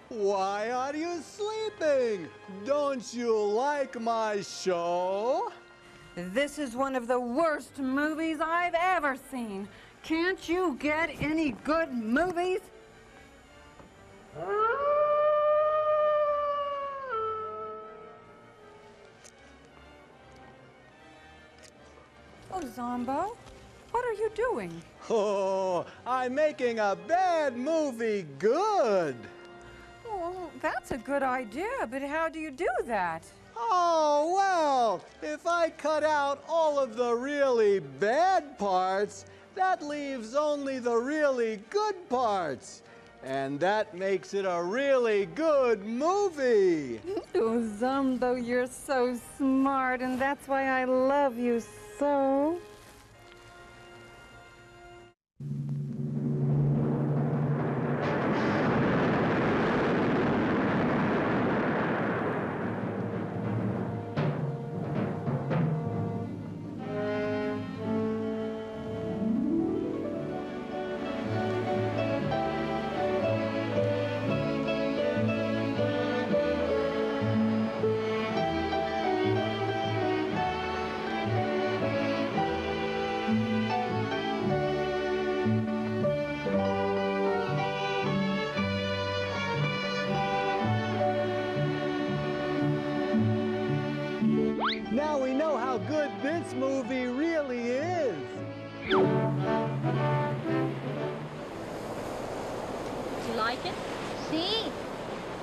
Why are you sleeping? Don't you like my show? This is one of the worst movies I've ever seen. Can't you get any good movies? Oh, Zomboo, what are you doing? Oh, I'm making a bad movie good. Well, that's a good idea, but how do you do that? Oh, well, if I cut out all of the really bad parts, that leaves only the really good parts. And that makes it a really good movie. Oh, Zomboo, you're so smart, and that's why I love you so. Now we know how good this movie really is. Do you like it? See?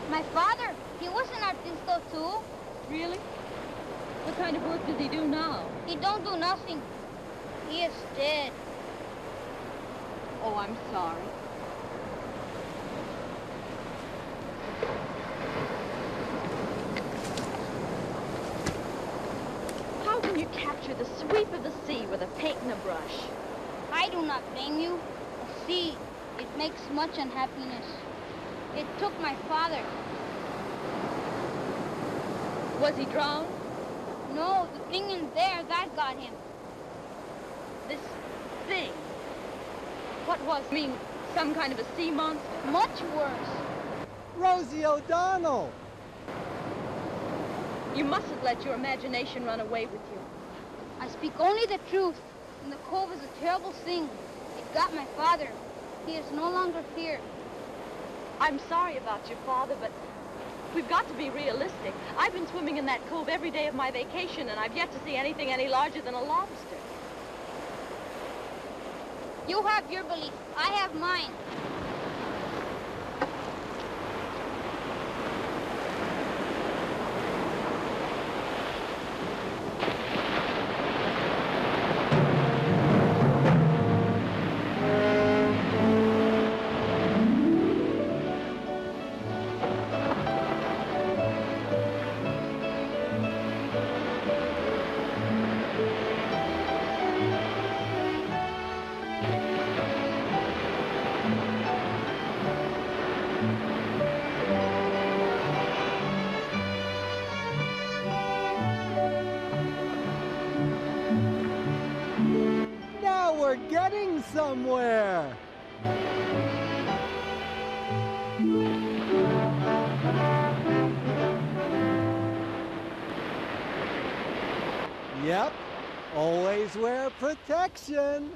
My father, he was an artista too. Really? What kind of work does he do now? He don't do nothing. He is dead. Oh, I'm sorry. How can you capture the sweep of the sea with a paint and a brush? I do not blame you. See, it makes much unhappiness. It took my father. Was he drowned? No, the thing in there, that got him. This thing? What was? I mean, some kind of a sea monster? Much worse. Rosie O'Donnell. You mustn't let your imagination run away with you. I speak only the truth. And the cove is a terrible thing. It got my father. He is no longer here. I'm sorry about your father, but we've got to be realistic. I've been swimming in that cove every day of my vacation, and I've yet to see anything any larger than a lobster. You have your belief. I have mine. Now we're getting somewhere. Yep, always wear protection.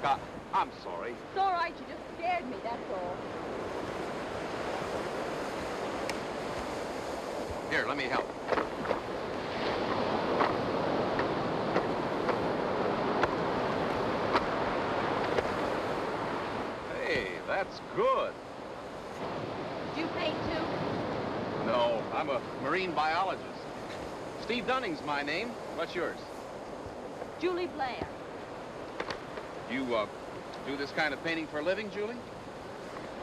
I'm sorry. It's all right, you just scared me, that's all. Here, let me help. Hey, that's good. Do you paint too? No, I'm a marine biologist. Steve Dunning's my name. What's yours? Julie Blair. You, do this kind of painting for a living, Julie?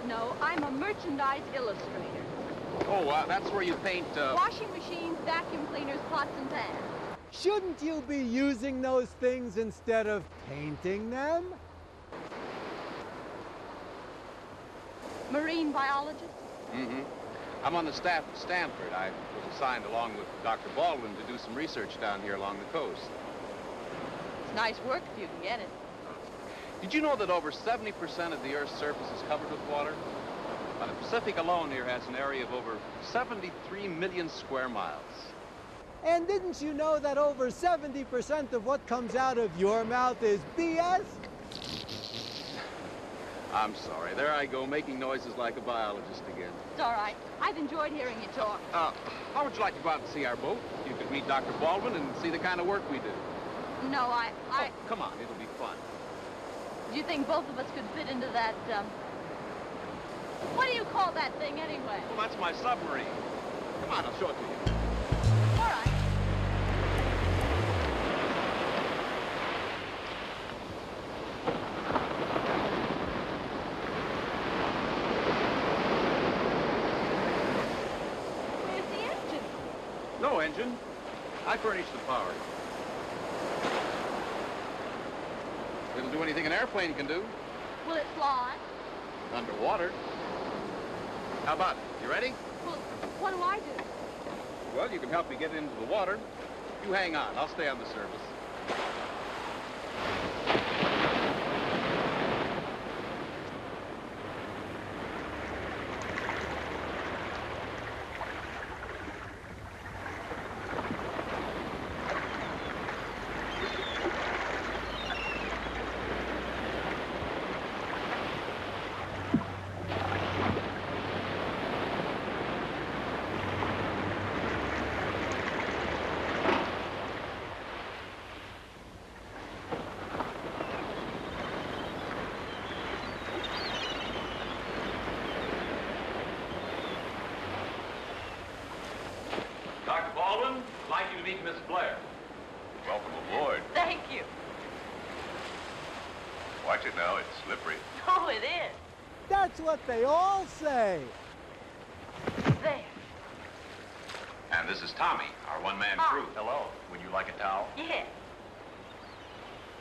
No, I'm a merchandise illustrator. Oh, that's where you paint, Washing machines, vacuum cleaners, pots and pans. Shouldn't you be using those things instead of painting them? Marine biologist? Mm-hmm. I'm on the staff at Stanford. I was assigned along with Dr. Baldwin to do some research down here along the coast. It's nice work if you can get it. Did you know that over 70% of the Earth's surface is covered with water? The Pacific alone here has an area of over 73 million square miles. And didn't you know that over 70% of what comes out of your mouth is BS? I'm sorry. There I go, making noises like a biologist again. It's all right. I've enjoyed hearing you talk. How would you like to go out and see our boat? You could meet Dr. Baldwin and see the kind of work we do. No, Oh, come on, it'll be fun. Do you think both of us could fit into that, what do you call that thing anyway? Well, that's my submarine. Come on, I'll show it to you. All right. Where's the engine? No engine. I furnish the power. It'll do anything an airplane can do. Will it fly? Underwater. How about it? You ready? Well, what do I do? Well, you can help me get into the water. You hang on. I'll stay on the surface. Dr. Baldwin, I'd like you to meet Miss Blair. Welcome aboard. Thank you. Watch it now, it's slippery. Oh, it is. That's what they all say. There. And this is Tommy, our one-man Hi. crew. Hello. Would you like a towel? Yes.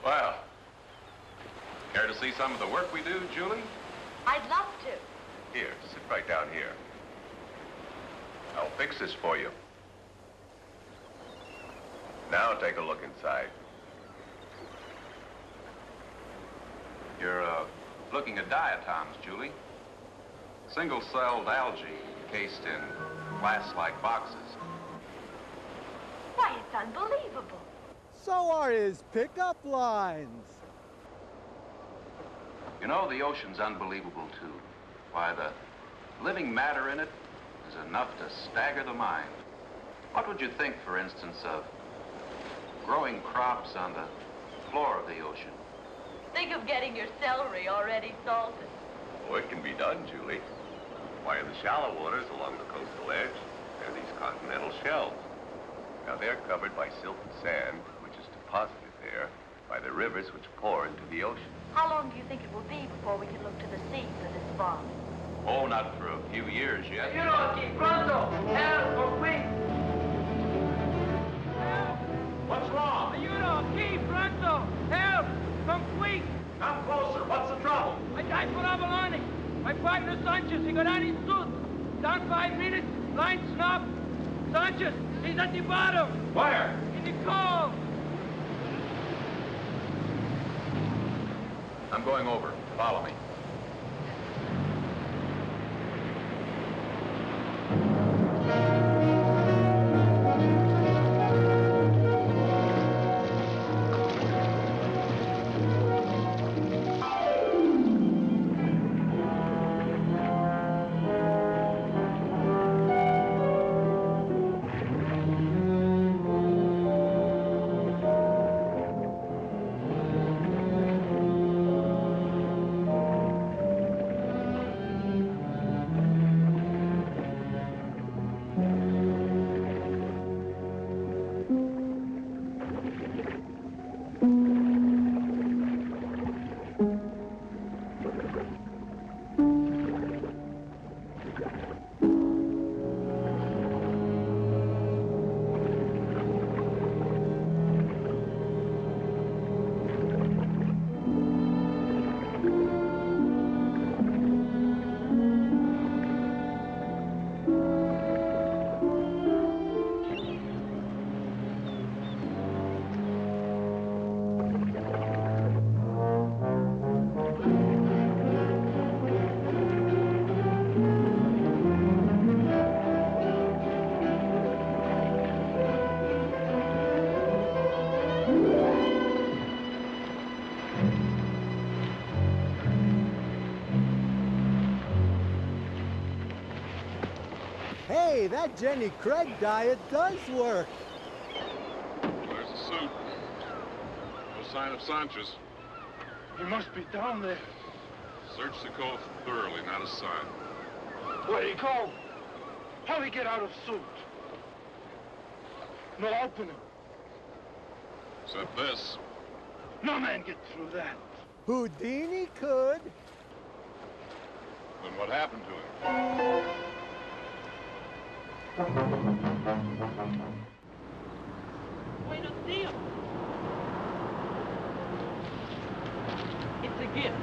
Well, care to see some of the work we do, Julie? I'd love to. Here, sit right down here. I'll fix this for you. Now take a look inside. You're, looking at diatoms, Julie. Single-celled algae encased in glass-like boxes. Why, it's unbelievable. So are his pickup lines. You know, the ocean's unbelievable, too. Why, the living matter in it is enough to stagger the mind. What would you think, for instance, of growing crops on the floor of the ocean? Think of getting your celery already salted. Oh, it can be done, Julie. Why, in the shallow waters along the coastal edge, there are these continental shelves. Now, they're covered by silty sand, which is deposited there by the rivers which pour into the ocean. How long do you think it will be before we can look to the sea for this farm? Oh, not for a few years yet. Pronto! Help, quick! What's wrong? Aiuto, qui, pronto! Help! Come quick! Come closer. What's the trouble? I died for abalone. My partner Sanchez, he got on his suit. Down 5 minutes, line snap. Sanchez, he's at the bottom. Where? In the cove. I'm going over. Follow me. Hey, that Jenny Craig diet does work. There's the suit. No sign of Sanchez. He must be down there. Search the cove thoroughly, not a sign. Where'd he go? How'd he get out of suit? No opening. Except this. No man get through that. Houdini could. Then what happened to him? Buenos dias. It's a gift.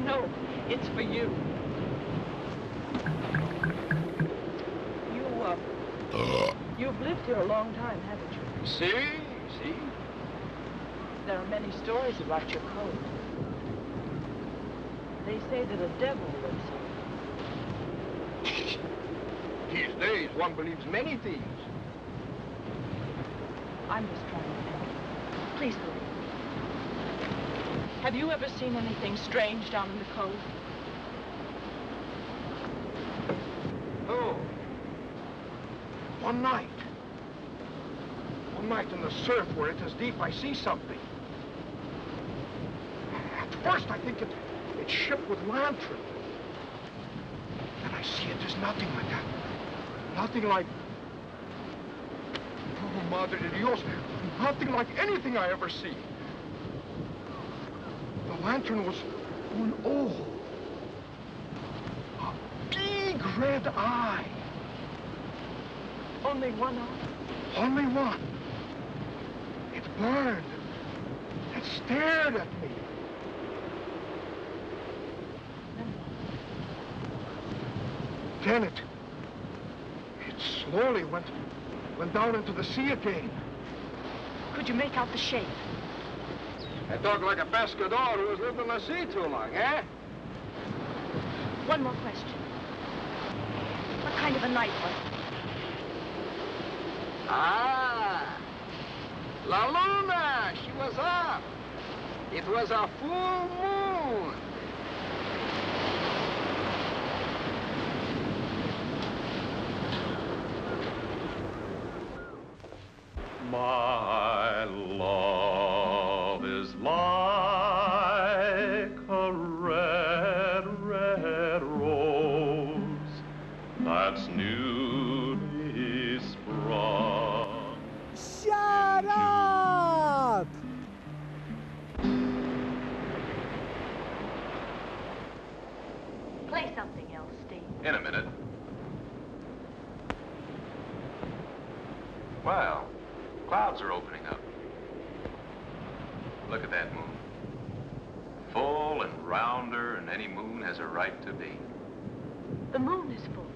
No, it's for you. You've lived here a long time, haven't you? See? There are many stories about your code. They say that a devil lives here. These days, one believes many things. I'm just trying to help. Please believe me. Have you ever seen anything strange down in the cove? Oh. One night in the surf where it's as deep, I see something. At first, I think it's shipped with lantern. Then I see it is nothing like that. Nothing like... Oh, Madre de Dios. Nothing like anything I ever see. The lantern was an old, a big red eye. Only one eye? Only one. It burned. It stared at me. Then it slowly went down into the sea again. Could you make out the shape? I talk like a pescador who has lived in the sea too long, eh? One more question. What kind of a night was it? Ah! La Luna! She was up! It was a full moon! My love is like a red, red rose that's newly sprung. Shut up! Play something else, Steve. In a minute. Well, clouds are opening up. Look at that moon. Full and rounder than any moon has a right to be. The moon is full.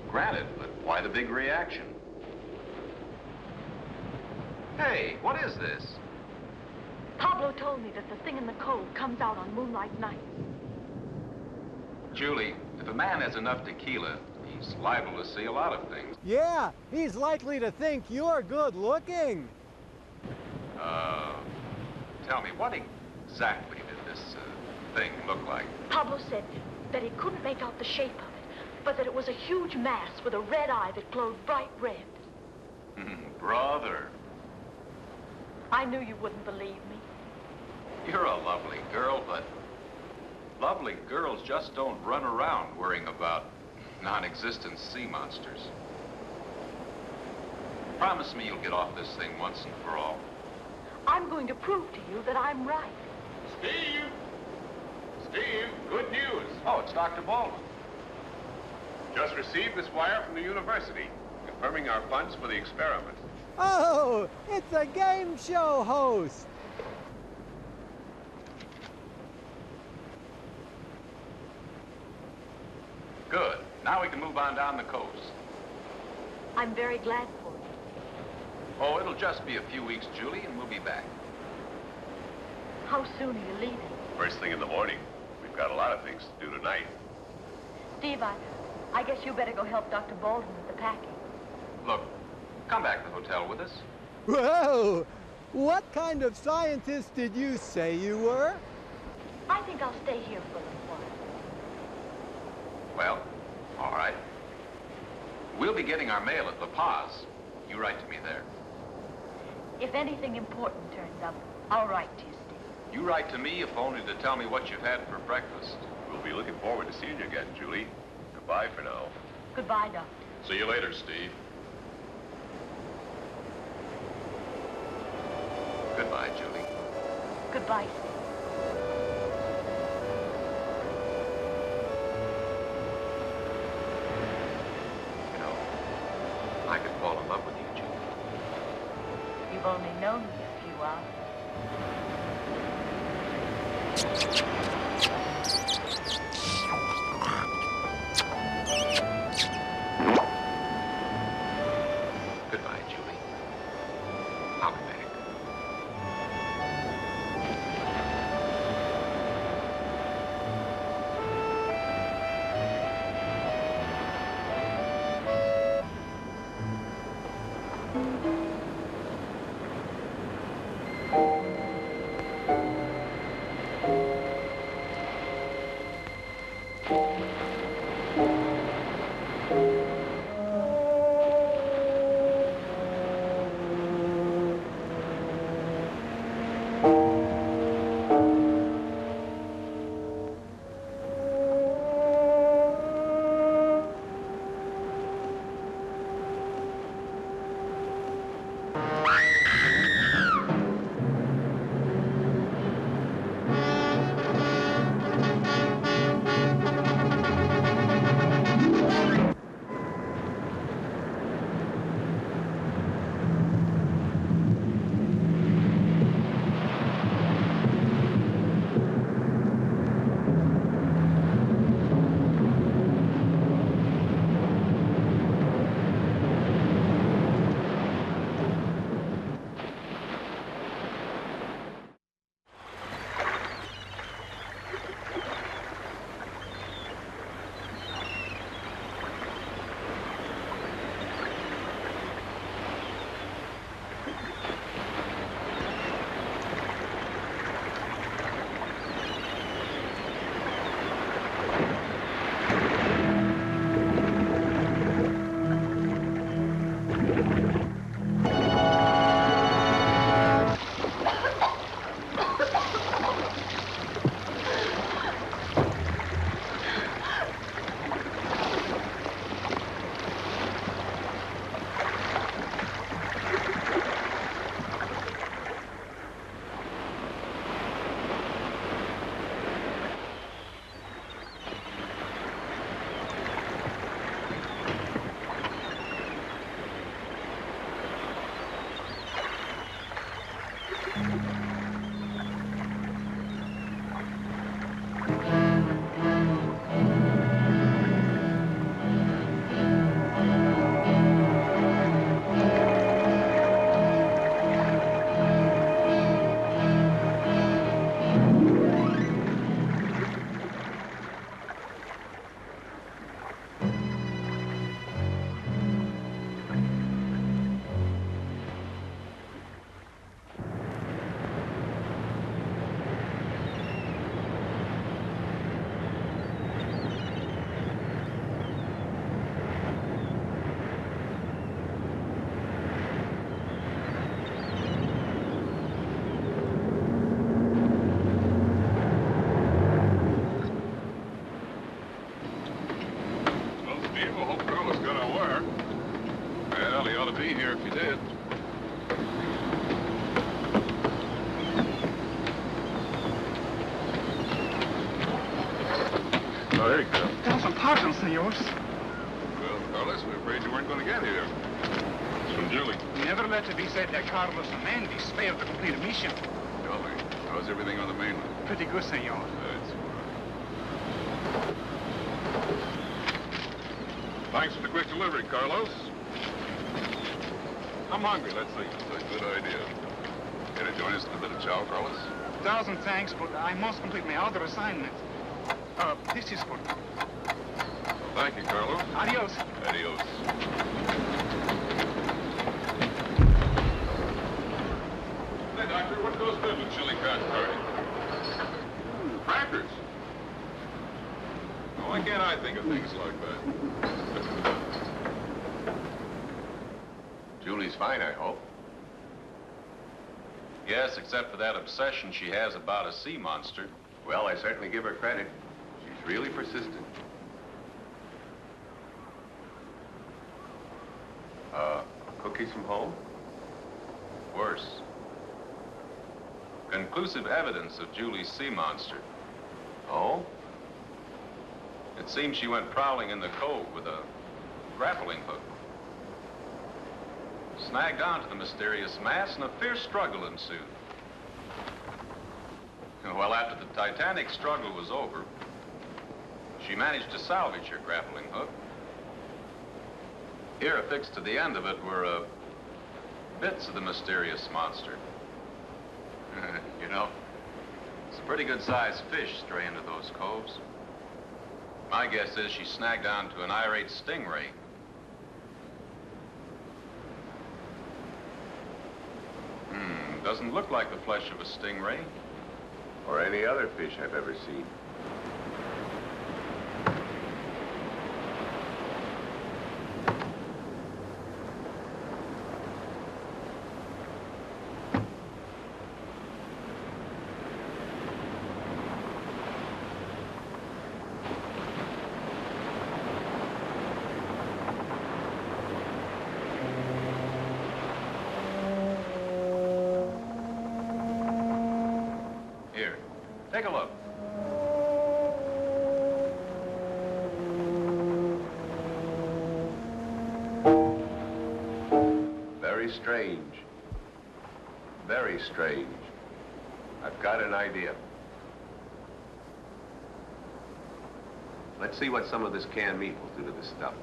Granted, but why the big reaction? Hey, what is this? Pablo told me that the thing in the cove comes out on moonlight nights. Julie, if a man has enough tequila, he's liable to see a lot of things. Yeah, he's likely to think you're good looking. Tell me, what exactly did this thing look like? Pablo said that he couldn't make out the shape of it, but that it was a huge mass with a red eye that glowed bright red. Brother, I knew you wouldn't believe me. you're a lovely girl, but lovely girls just don't run around worrying about non-existent sea monsters. Promise me you'll get off this thing once and for all. I'm going to prove to you that I'm right. Steve! Steve, good news. Oh, it's Dr. Baldwin. Just received this wire from the university, confirming our funds for the experiment. Oh, it's a game show host. Good. Now we can move on down the coast. I'm very glad for you. Oh, it'll just be a few weeks, Julie, and we'll be back. How soon are you leaving? First thing in the morning. We've got a lot of things to do tonight. Steve, I guess you better go help Dr. Baldwin with the packing. Look, come back to the hotel with us. Whoa! What kind of scientist did you say you were? I think I'll stay here for a little while. Well, all right. We'll be getting our mail at La Paz. You write to me there. If anything important turns up, I'll write to you, Steve. You write to me, if only to tell me what you've had for breakfast. We'll be looking forward to seeing you again, Julie. Goodbye for now. Goodbye, Doctor. See you later, Steve. Goodbye, Julie. Goodbye, Steve. You know, I could fall in love with you, Julie. You've only known me a few hours. Goodbye, Julie. I'll be back. Be here if you did. Oh, there you go. Thousand pardons, senors. Well, Carlos, we're afraid you weren't going to get here. It's from Julie. Never let it be said that Carlos and Mandy failed to complete a mission. Tell me, how's everything on the mainland? Pretty good, senor. That's right. Thanks for the quick delivery, Carlos. I'm hungry, let's see. That's a good idea. Here to join us in a bit of chow, Carlos? 1,000 thanks, but I must complete my other assignment. This is for... Thank you, Carlos. Adios. Adios. Hey, Doctor, what goes good with chili cotton curry? Crackers. Oh, why can't I think of things like that? Julie's fine, I hope. Yes, except for that obsession she has about a sea monster. Well, I certainly give her credit. She's really persistent. Cookies from home? Worse. Conclusive evidence of Julie's sea monster. Oh? It seems she went prowling in the cove with a grappling hook. Snagged onto the mysterious mass, and a fierce struggle ensued. Well, after the titanic struggle was over, she managed to salvage her grappling hook. Here, affixed to the end of it, were bits of the mysterious monster. You know, it's a pretty good-sized fish stray into those coves. My guess is she snagged onto an irate stingray. Doesn't look like the flesh of a stingray. Or any other fish I've ever seen. Here, take a look. Very strange. Very strange. I've got an idea. Let's see what some of this canned meat will do to this stuff.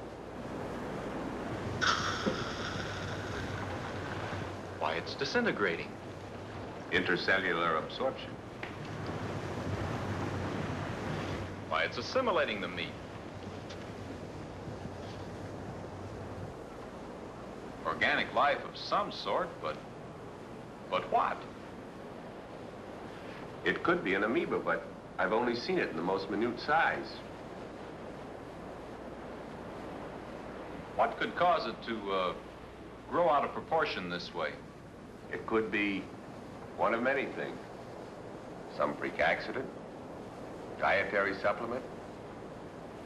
Why, it's disintegrating. Intercellular absorption. Why, it's assimilating the meat. Organic life of some sort, but what? It could be an amoeba, but I've only seen it in the most minute size. What could cause it to grow out of proportion this way? It could be one of many things. Some freak accident, dietary supplement.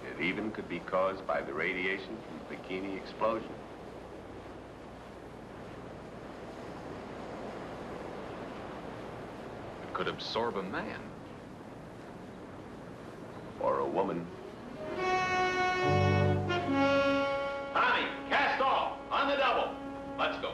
It even could be caused by the radiation from the bikini explosion. It could absorb a man. Or a woman. Tommy, cast off on the double. Let's go.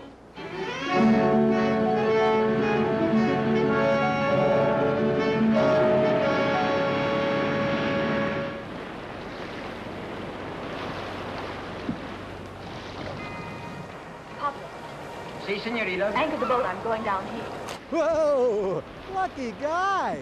Si, senorita. Anchor the boat. I'm going down here. Whoa! Lucky guy!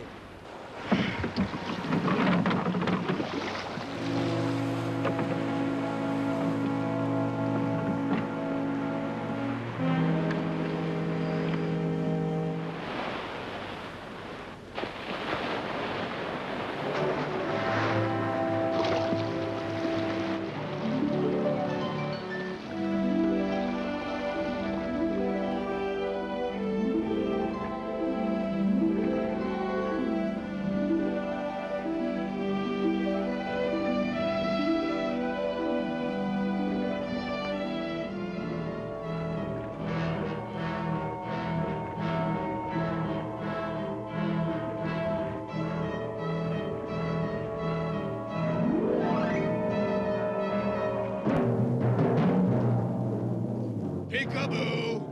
Peekaboo!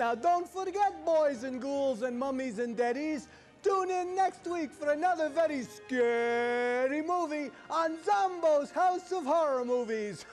Now, don't forget, boys and ghouls and mummies and daddies, tune in next week for another very scary movie on Zomboo's House of Horror Movies.